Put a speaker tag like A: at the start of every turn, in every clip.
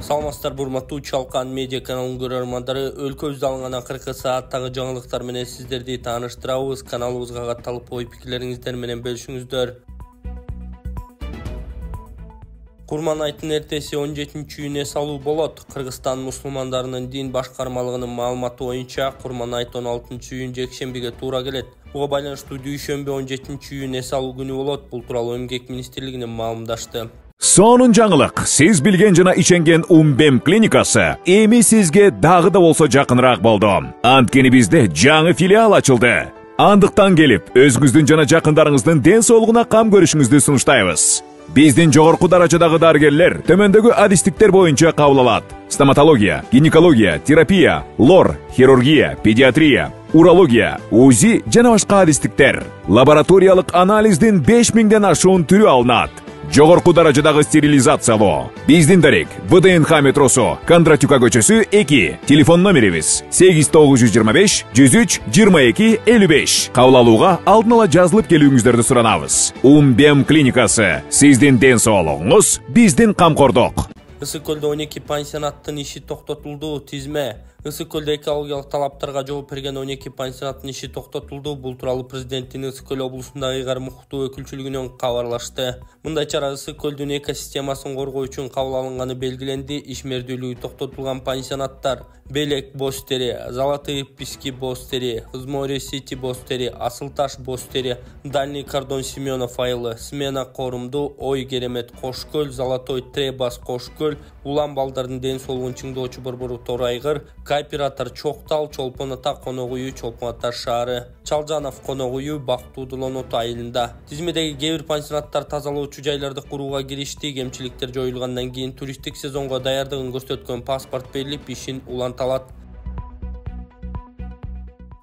A: Саламатсыздар урматтуу Чалкан медиа каналынын көрөрмандары, өлкөбүздө алынган акыркы сааттагы жаңылыктар менен сиздерди тааныштырабыз. Каналыбызга катталып ой пикирлериңиздер менен бөлүшүңүздөр. Курман айтын эртеси 17-июнь эс алуу болот. Кыргызстан мусулмандарынын дин башкармалыгынын маалыматы боюнча Курман айт 16-июнь жекшембиге туура келет. Буга байланыштуу дүйшөмбү 17-июнь эс алуу күнү болот. Бул тууралуу Эмгек министрлигинен маалымдашты.
B: Сонун жаңылык. Сиз билген жана иченген Умбем клиникасы эми сизге дагы да болсо жакыныраак болду. Анткени бизде жаңы филиал ачылды. Андыктан келип, өзүңүздүн жана жакындарыңыздын ден соолугуна кам көрүшүңүздү сунуштайбыз. Биздин жогорку даражадагы дарыгерлер төмөндөгү адистиктер боюнча кабыл алат. Стоматология, гинекология, терапия, лор, хирургия, педиатрия, урология, УЗИ жана башка адистиктер. Лабораториялык анализдин 5000ден ашуун түрү алынат. Жогорку даражадагы стерилизациялоо. Биздин дарек ВДНХ метросу, Кондратюка көчөсү 2. Телефон номерибиз 8925 103 22 55. Кабыл алууга алдын ала жазылып келүүңүздөрдү суранабыз. Умбем клиникасы. Сиздин ден соолугуңуз, биздин камкордук.
A: Ысык көлдө 12 пансионаттын иши токтотулду. Тизме Ысык көлдө экологиялык талаптарга жооп берген 12 пансионаттын иши токтотулду. Бул тууралуу президенттин Ысык көл облусундагы ыйгар муктуу өкүлчүлүгүнөн кабарлашты. Мындай чара Ысык көлдүн экосистемасын коргоо үчүн кабыл алынганы белгиленди. Ишмердүүлүгү токтотулган пансионаттар: Белек Бостери, Золотые Пески Бостери, Изморе Сити Бостери, Асылташ Бостери, Дальний кордон Семенов айылы, Смена Корумду, Ой Керемет Кошкөл, Золотой Требас Кошкөл, Улан балдардын ден соолугун чыңдоочу борбору Торайгыр, Кооператор Чоктал, Чолпон Ата конок үйү, Чолпон Ата шаары, Чалжанов конок үйү, Бактуудулон Ото айылында. Тизмедеги кээ бир пансионаттар тазалоочу жайларды курууга киришти. Кемчиликтер жоюлгандан кийин туристтик сезонго даярдыгын көрсөткөн паспорт берилип, ишин уланталат.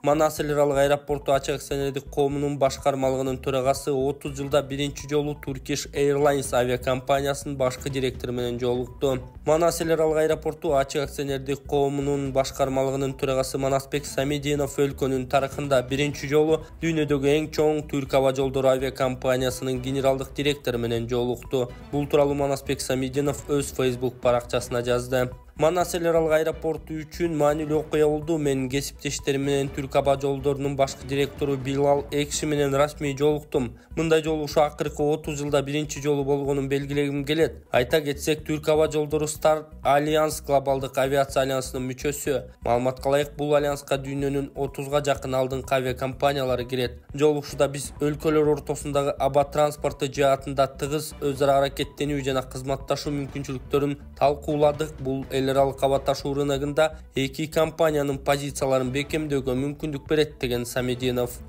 A: Манас эл аралык аэропорту ачык акционердик коомунун башкармалыгынын төрагасы 30 жылда биринчи жолу Turkish Airlines авиакомпаниясынын башкы директору менен жолукту. Манас эл аралык аэропорту ачык акционердик коомунун башкармалыгынын төрагасы Манасбек Самединов өлкөнүн тарыхында биринчи жолу дүйнөдөгү эң чоң Түрк аба жолдору авиакомпаниясынын генералдык директору менен жолукту. Бул тууралуу Манасбек Самединов өз Facebook баракчасына жазды. Манас эл аралык аэропорту үчүн маанилүү окуя болду. Мен кесиптештерим менен Түрк аба жолдорунун башкы директору Билал Экши менен расмий жолуктум. Мындай жолугушуу акыркы 30 жылда биринчи жолу болгонун белгилегим келет. Айта кетсек, Түрк аба жолдору Star Alliance глобалдык авиация альянсынын мүчөсү. Маалыматка ылайык, бул альянска дүйнөнүн 30га жакын алдыңкы авиакомпаниялары кирет. Жолугушууда биз өлкөлөр ортосундагы аба транспорту жаатында тыгыз өз ара аракеттенүү жана кызматташуу мүмкүнчүлүктөрүн талкууладык. Бул эл аралык аба ташуу рыногунда эки компаниянын позицияларын бекемдөөгө мүмкүндүк берет, деген Самединов.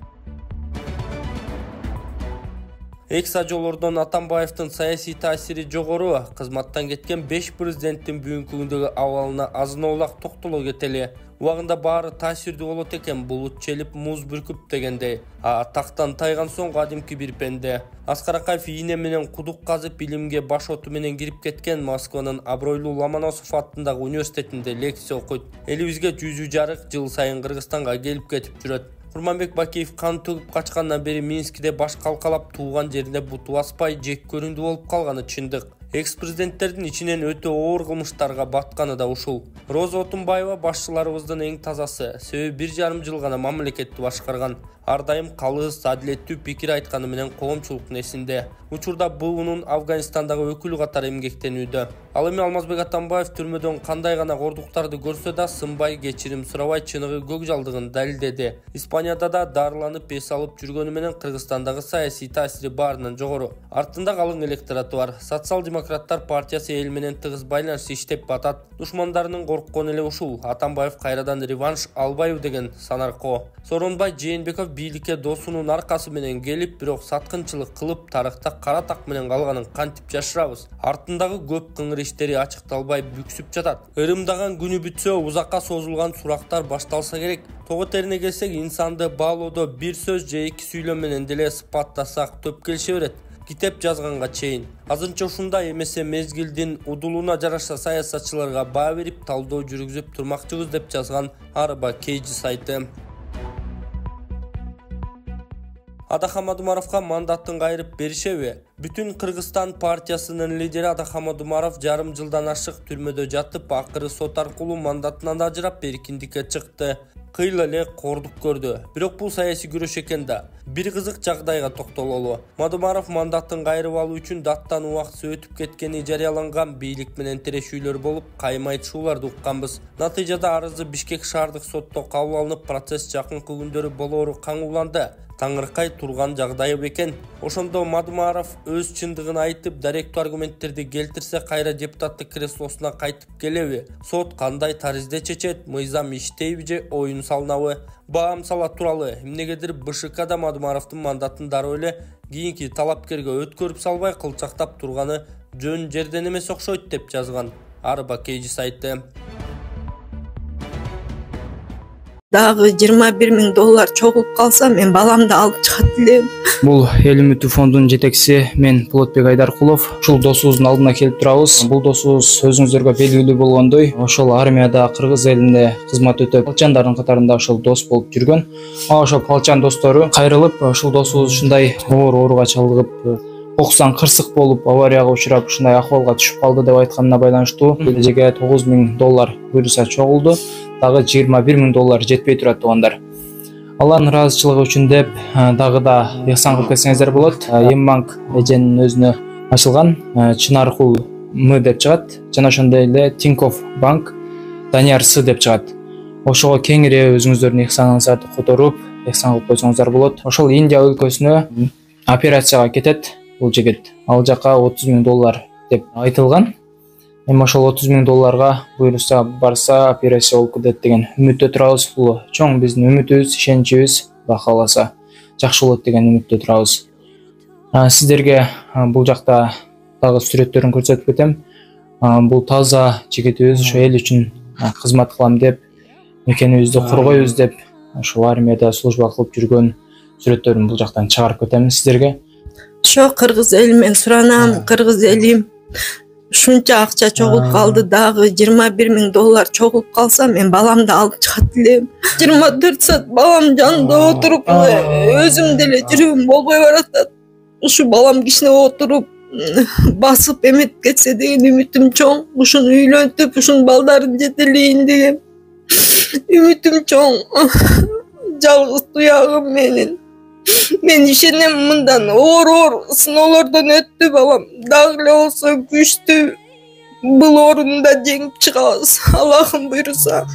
A: Экс-ажолордон Атамбаевдин саясий таасири жогору. Кызматтан кеткен 5 президенттин бүгүнкү күндөгү абалына азын-оолак токтоло кетели. Убагында баары таасирдүү болот экен, булут челип, муз бүркүп дегендей. Тактан тайган соң кадимки бир пенде. Аскар Акаев ийне менен кудук казып, билимге баш оту менен кирип кеткен. Москванын абройлуу Ломоносов аттындагы университетинде лекция окуйт. Элибизге жүзү жарык жыл сайын Кыргызстанга келип кетип жүрөт. Курманбек Бакиев кан төгүп качкандан бери Минскиде баш калкалап, тууган жерине буту баспай, жек көрүндү болуп калганы чындык. Экс-президенттердин ичинен өтө оор кылмыштарга батканы да ушул. Роза Отунбаева башчыларыбыздын эң тазасы. Себеби 1,5 жыл гана мамлекетти башкарган. Ар дайым калыс, адилеттүү пикир айтканы менен коомчулуктун эсинде. Учурда буунун Афганистандагы өкүлү катары эмгектенүүдө. Ал эми Алмазбек Атамбаев түрмөдөн кандай гана кордуктарды көрсө да сынбай, кечирим сурабай, чыныгы көкжалдыгын далилдеди. Испанияда да дарыланып эс алып жүргөнү менен Кыргызстандагы саясий таасири баарынан жогору. Артында калың электораты бар. Социал-демократтар партиясы эл менен тыгыз байланыш иштеп батат. Душмандарынын корккону эле ушул. Атамбаев кайрадан реванш албайбы деген санаркоо. Сооронбай Жээнбеков бийликке досунун аркасы менен келип, бирок саткынчылык кылып, тарыхта кара так менен калганын кантип жашырабыз? Артындагы көп кыңыр иштери ачыкталбай бүксүп жатат. Ырымдаган күнү бүтсө, узакка созулган сурактар башталса керек. Того терине келсек, инсанды баалоодо бир сөз же эки сүйлөм менен деле сыпаттасак төп келише берет. Китеп жазганга чейин. Азырынча ушундай эмесе мезгилдин удулуна жараша саясатчыларга баа берип, талдоо жүргүзүп турмакчыбыз деп жазган Арба Кейджи сайты. Адахам Адумаровга мандатын кайрып беришеби? Бүтүн Кыргызстан партиясынын лидери Адахам Адумаров жарым жылдан ашык түрмөдө жатып, акыры сот аркылуу мандатынан ажырап эркиндикке чыкты. Кыйла эле кордук көрдү. Бирок бул саясий күрөш экен да. Бир кызык жагдайга токтололу. Мадумаров мандатын кайрып алуу үчүн даттан убакыт өтүп кеткени жарыяланган, бийлик менен тирешүүлөр болуп, кайма айтышууларды укканбыз. Натыйжада арызы Бишкек шаардык сотто кабыл алынып, процесс жакынкы күндөрү болоору каңууланды. Таңыркай турган жагдай экен. Ошондо Мадумаров өз чындыгын айтып, даректүү аргументтерди келтирсе, кайра депутаттык креслосуна кайтып келеби? Сот кандай таризде чечет? Мыйзам иштейби же оюн салынабы? Баам сала туралы эмнегедир БШКда Мадумаровдун мандатын дароо эле кийинки талапкерге өткөрүп салбай кылчактап турганы жөн жерден эмес окшойт деп жазган Арба Кейжи сайты.
C: Дагы 21 000 доллар чогулуп калса, мен баламды алып чыгат элем.
D: Бул эл үмүтү фондунун жетекчиси мен Болотбек Айдаркулов. Ушул досубуздун алдына келип турабыз. Бул досубуз өзүңүздөргө белгилүү болгондой, ошол армияда Кыргыз элинде кызмат өтөп, палчандардын катарында ошол дос болуп жүргөн. Ошол палчан достору кайрылып, ушул досубуз ушундай ооруга чалдыгып, окусан кырсык болуп, аварияга учурап, ушундай акыбалга түшүп калды деп айтканына байланыштуу кележеге 9 000 доллар буйруса чогулду. Дагы 21 000 доллар жетпей турат туугандар. Алардын ыраазычылыгы үчүн деп дагы да ыхсан кылып кетсеңиздер болот. Ембанк эженин өзүнө ачылган Чынаркул М деп чыгат. Жана ошондой эле Тинькофф банк Данияр С деп чыгат. Ошого кеңири өзүңүздөрдүн ыхсаныңыздарды которуп, ыхсан кылып койсоңуздар болот. Ошол Индия өлкөсүнө операцияга кетет бул жигит. Ал жака 30 000 доллар деп айтылган. Эми ошол 30 000 долларга буйруса барса операция болуп кетет деген үмүттө турабыз. Бул чоң биздин үмүтүбүз, ишеничибиз. Кудай кааласа жакшы болот деген үмүттө турабыз. Сиздерге бул жакта дагы сүрөттөрүн көрсөтүп кетем. Бул таза жигитибиз, ошо эл үчүн кызмат кылам деп, мекенибизди коргойбуз деп, ошол армияда служба кылып жүргөн сүрөттөрүн бул жактан чыгарып кетем сиздерге.
C: Ошо кыргыз эли мен суранам, кыргыз элим ушунча акча чогулуп калды, дагы 21 000 доллар чогулуп калса, мен баламды алып чыгат элем. 24 саат балам жанында отуруп, өзүм деле жүрүм болбой баратат. Ушу балам кичине отуруп, басып эметип кетсе деген үмүтүм чоң. Ушуну үйлөнтүп, ушунун балдарын жетелейин деген үмүтүм чоң. Жалгыз туягым менин. Мен ишенем, мындан оор сыноолордон өттү балам. Дагы эле болсо күчтүү бул орунда жеңип чыгабыз, Аллахым буйруса.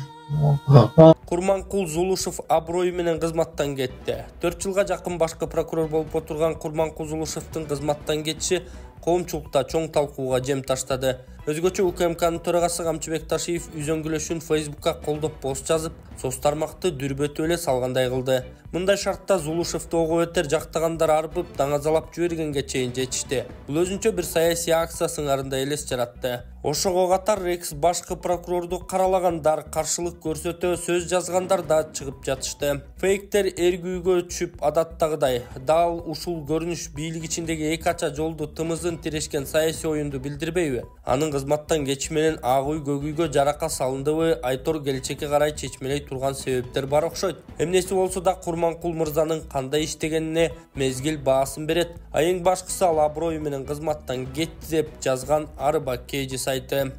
A: Курманкул Зулушев аброю менен кызматтан кетти. 4 жылга жакын башкы прокурор болуп отурган Курманкул Зулушевдин кызматтан кетиши коомчулукта чоң талкууга жем таштады. Өзгөчө УКМКнын төрагасы Камчыбек Ташиев үзөңгүлөшүн Фейсбукка колдоп пост жазып, соц тармакты дүрбөтүп эле салгандай кылды. Мындай шартта Зулушевди ого бетер жактагандар арбып, даңазалап жибергенге чейин жетишти. Бул өзүнчө бир саясий акция сыңарында элес жаратты. Ошого катар экс башкы прокурорду каралагандар, каршылык көрсөтө сөз жазгандар да чыгып жатышты. Фейктер эргүүгө түшүп, адаттагыдай дал ушул көрүнүш бийлик ичиндеги эки ача жолду тымызын тирешкен саясий оюнду билдирбейби? Анын кызматтан кетиши менен ак үй көк үйгө жарака салындыбы, Айтор келечекке карай чечмелей турган себептер бар окшойт. Эмнеси болсо да Курманкул мырзанын кандай иштегенине мезгил баасын берет. А эң башкысы ал аброю менен кызматтан кетти деп жазган Арба Кейжи сайты.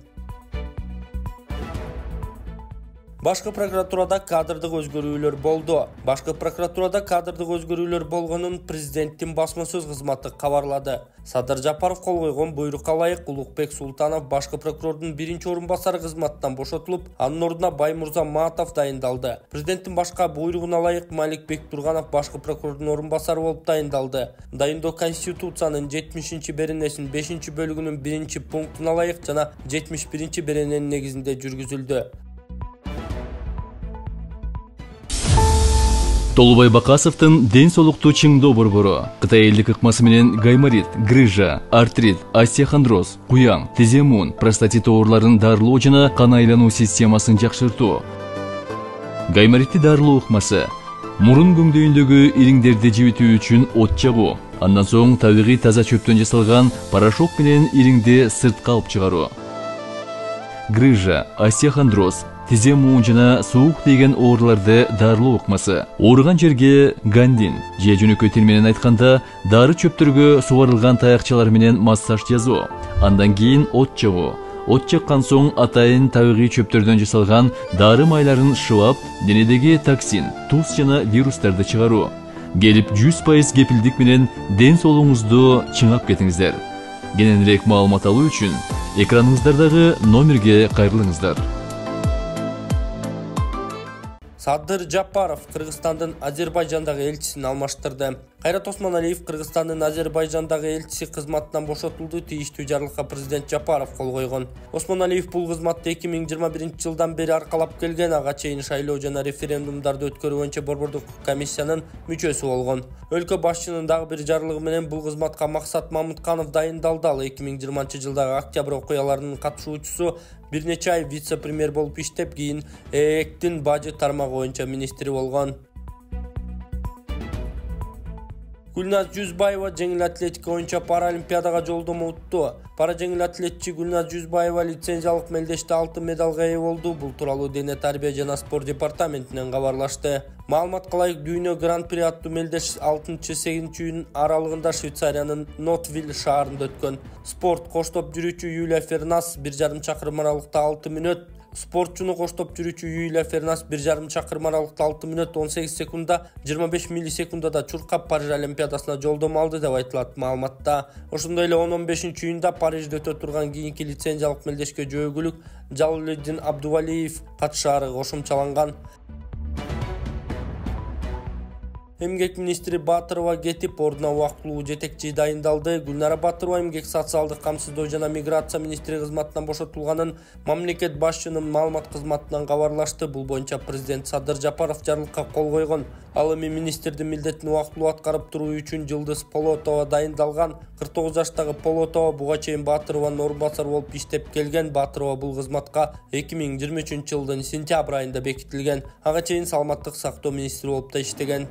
A: Башкы прокуратурада кадрдык өзгөрүүлөр болду. Башкы прокуратурада кадрдык өзгөрүүлөр болгонун президенттин басма сөз кызматы кабарлады. Садыр Жапаров кол койгон буйрукка ылайык Улукбек Султанов башкы прокурордун биринчи орун басары кызматтан бошотулуп, анын ордуна Баймурза Маатов дайындалды. Президенттин башка буйругуна ылайык Малик Бектурганов башкы прокурордун орун басары болуп дайындалды. Дайындоо Конституциянын 70-беренесинин 5-бөлүгүнүн 1-пунктуна ылайык жана 71-берененин негизинде жүргүзүлдү.
E: Толубай Бакасовдун ден соолукту чыңдоо борбору Кытай элдик ыкмасы менен гайморит, грыжа, артрит, остеохондроз, куяң, тиземун, простатит ооруларын дарылоо жана кан айлануу системасын жакшыртуу. Гайморитти дарылоо ыкмасы мурун көңдөйүндөгү ириңдерди жибитүү үчүн от жагуу, андан соң табигый таза чөптөн жасалган порошок менен ириңди сыртка алып чыгаруу. Грыжа, остеохондроз, тизе муун жана суук деген ооруларды дарылоо ыкмасы. Ооруган жерге гандин же жөнөкөй тил менен айтканда дары чөптөргө сугарылган таякчалар менен массаж жасоо. Андан кийин от жагуу. От жаккан соң атайын табигый чөптөрдөн жасалган дары майларын шылап, денедеги токсин, туз жана вирустарды чыгаруу. Келип 100% кепилдик менен ден соолугуңузду чыңап кетиңиздер. Кененирээк маалымат алуу үчүн экраныңыздардагы номерге кайрылыңыздар.
A: Садыр Жапаров Кыргызстандын Азербайжандагы элчисин алмаштырды. Кайрат Осмоналиев Кыргызстандын Азербайжандагы элчиси кызматтан бошотулду. Тийиштүү жарлыкка президент Жапаров кол койгон. Осмоналиев бул кызматты 2021-жылдан бери аркалап келген, ага чейин шайлоо жана референдумдарды өткөрүү боюнча борбордук комиссиянын мүчөсү болгон. Өлкө башчынын дагы бир жарлыгы менен бул кызматка Максат Мамытканов дайындалды. Ал 2020-жылдагы октябрь окуяларынын катышуучусу, бир нече ай вице-премьер болуп иштеп, кийин ЭЭКтин бажы тармагы боюнча министри болгон. Гүлназ Жүзбаева жеңил атлетика боюнча Паралимпиадага жолдомо утту. Пара жеңил атлетчи Гүлназ Жүзбаева лицензиялык мелдеште алтын медалга ээ болду. Бул тууралуу Дене тарбия жана спорт департаментинен кабарлашты. Маалыматка ылайык, Дүйнө Гран-при аттуу мелдеш 6-8 июнь аралыгында Швейцариянын Нотвилл шаарында өткөн. Спорт коштоп жүрүүчү Юлия Фернас 1,5 чакырым аралыкта 6 мүнөт, спортчуну коштоп жүрүүчү Юлия Фернас 1,5 чакырым аралыкта 6 мүнөт 18 секунда 25 миллисекундада чуркап Париж Олимпиадасына жолдомо алды деп айтылат маалыматта. Ошондой эле 15 июнда Парижде өтө турган кийинки лицензиялык мелдешке жөөгүлүк Жалалиддин Абдувалиев катышаары кошумчаланган. Эмгек министри Батырова кетип, ордуна убактылуу жетекчи дайындалды. Гүлнара Батырова эмгек социалдык камсыздоо жана миграция министри кызматынан бошотулганын мамлекет башчынын маалымат кызматынан кабарлашты. Бул боюнча президент Садыр Жапаров жарлыкка кол койгон. Ал эми министрдин милдетин убактылуу аткарып туруу үчүн Жылдыз Полотова дайындалган. 49 жаштагы Полотова буга чейин Батырованын орун басары болуп иштеп келген. Батырова бул кызматка 2023-жылдын сентябрь айында бекитилген. Ага чейин саламаттык сактоо министри болуп да иштеген.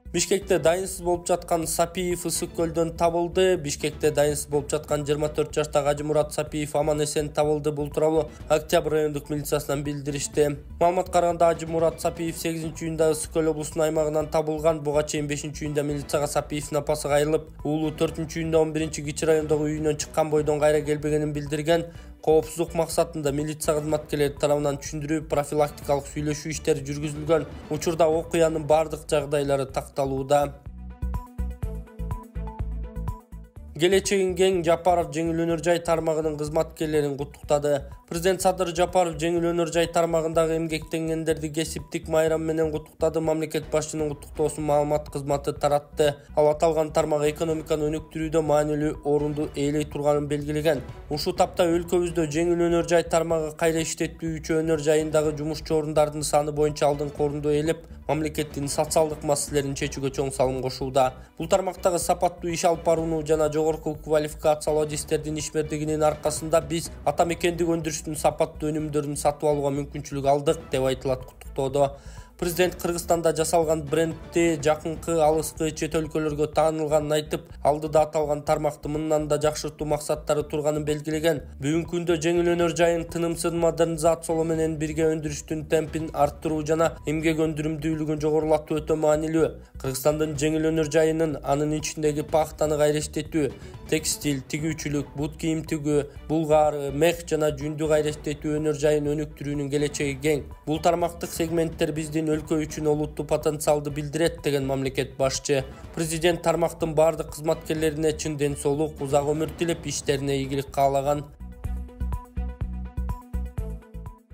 A: Бишкекте дайынсыз болуп жаткан Сапиев ысык көлдөн табылды. Бишкекте дайынсыз болуп жаткан 24 жаштагы Ажымурат Сапиев аман эсен табылды. Бул тууралуу Октябрь райондук милициясынан билдиришти. Маалымат караганда Ажымурат Сапиев 8-июнда ысык көл облусунун аймагынан табылган. Буга чейин 5-июнда милицияга Сапиевдин апасы кайрылып, уулу 4-июнда 11-Кичи райондогу үйүнөн чыккан бойдон кайра келбегенин билдирген. Коопсуздук максатында милиция кызматкерлери тарабынан түшүндүрүү профилактикалык сүйлөшүү иштери жүргүзүлгөн. Учурда окуянын бардык жагдайлары такталууда. Келечегин кең Жапаров жеңил өнөр жай тармагынын кызматкерлерин куттуктады. Президент Садыр Жапаров жеңил өнөр жай тармагындагы эмгектенгендерди кесиптик майрам менен куттуктады. Мамлекет башчынын куттуктоосун маалымат кызматы таратты. Ал аталган тармак экономиканы өнүктүрүүдө маанилүү орунду ээлей турганын белгилеген. Ушул тапта өлкөбүздө жеңил өнөр жай тармагы кайра иштетүүчү өнөр жайындагы жумушчу орундардын саны боюнча алдыңкы орунду ээлеп, мамлекеттин социалдык маселелерин чечүүгө чоң салым кошууда. Бул тармактагы сапаттуу иш алып барууну жана жогорку квалификациялуу адистердин ишмердигинин аркасында биз ата мекендик өндүрүштүн сапаттуу өнүмдөрүн сатып алууга мүмкүнчүлүк алдык деп айтылат куттуктоодо. Президент Кыргызстанда жасалган брендти жакынкы алыскы чет өлкөлөргө таанылганын айтып, алдыда аталган тармакты мындан да жакшыртуу максаттары турганын белгилеген. Бүгүнкү күндө жеңил өнөр жайын тынымсыз модернизациялоо менен бирге өндүрүштүн темпин арттыруу жана эмгек өндүрүмдүүлүгүн жогорулатуу өтө маанилүү. Кыргызстандын жеңил өнөр жайынын анын ичиндеги пахтаны кайра иштетүү, текстиль, тигүүчүлүк, бут кийим тигүү, булгар, мех жана жүндү кайра иштетүү өнөр жайын өнүктүрүүнүн келечеги кең. Бул тармактык сегменттер биздин өлкө үчүн олуттуу потенциалды билдирет деген мамлекет башчы. Президент тармактын бардык кызматкерлерине чын ден соолук, узак өмүр тилеп, иштерине ийгилик каалаган.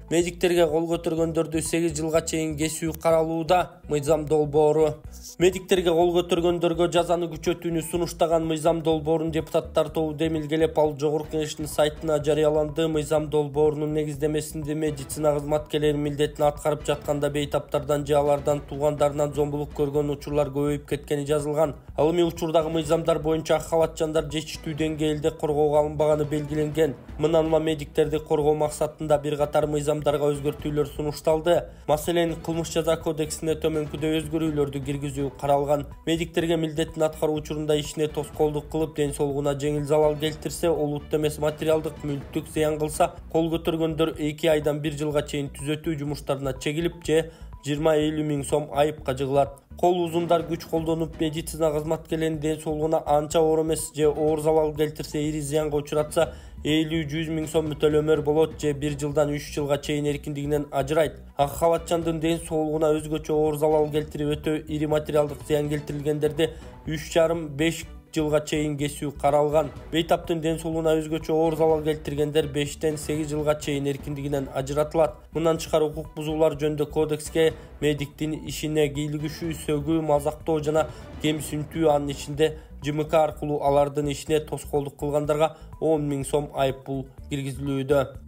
A: Медиктерге кол көтөргөндөрдү 8 жылга чейин кесүү каралууда. Мыйзам долбоору. Медиктерге кол көтөргөндөргө жазаны күчөтүүнү сунуштаган мыйзам долбоорун депутаттар тобу демилгелеп, ал жогорку кеңештин сайтына жарыяланды. Мыйзам долбоорунун негиздемесинде медицина кызматкерлеринин милдетин аткарып жатканда бейтаптардан же алардан туугандарынан зомбулук көргөн учурлар көбөйүп кеткени жазылган. Ал эми учурдагы мыйзамдар боюнча ак халатчандар жетиштүү деңгээлде коргоого алынбаганы белгиленген. Мындан улам медиктерди коргоо максатында бир катар мыйзамдарга өзгөртүүлөр сунушталды. Маселен, кылмыш жаза кодексине төмөнкүдөй өзгөрүүлөрдү киргизүү каралган. Медиктерге милдетин аткаруу учурунда ишине тоскоолдук кылып, ден соолугуна жеңил залал келтирсе, олут эмес материалдык мүлктүк зыян кылса, кол көтөргөндөр 2 айдан 1 жылга чейин түзөтүү жумуштарына чегилип же 20-50 миң сом айыпка жыгылат. Кол узундар күч колдонуп медицина кызматкерлеринин ден соолугуна анча оор эмес же оор залал келтирсе, ири зыянга учуратса 50-100 миң сом төлөмөр болот же 1 жылдан 3 жылга чейин эркиндигинен ажырайт. Ак халатчандын ден соолугуна өзгөчө оор залал келтирип өтө ири материалдык зыян келтирилгендерди 3,5 жылга чейин кесүү каралган. Бейтаптын ден соолугуна өзгөчө оор залал келтиргендер 5-тен 8 жылга чейин эркиндигинен ажыратылат. Мындан тышкары укук бузуулар жөнүндө кодекске медиктин ишине кийлигишүү, сөгүү, мазактоо жана кемсинтүү, анын ичинде ЖМК аркылуу алардын ишине тоскоолдук кылгандарга 10 миң сом айыппул киргизилүүдө.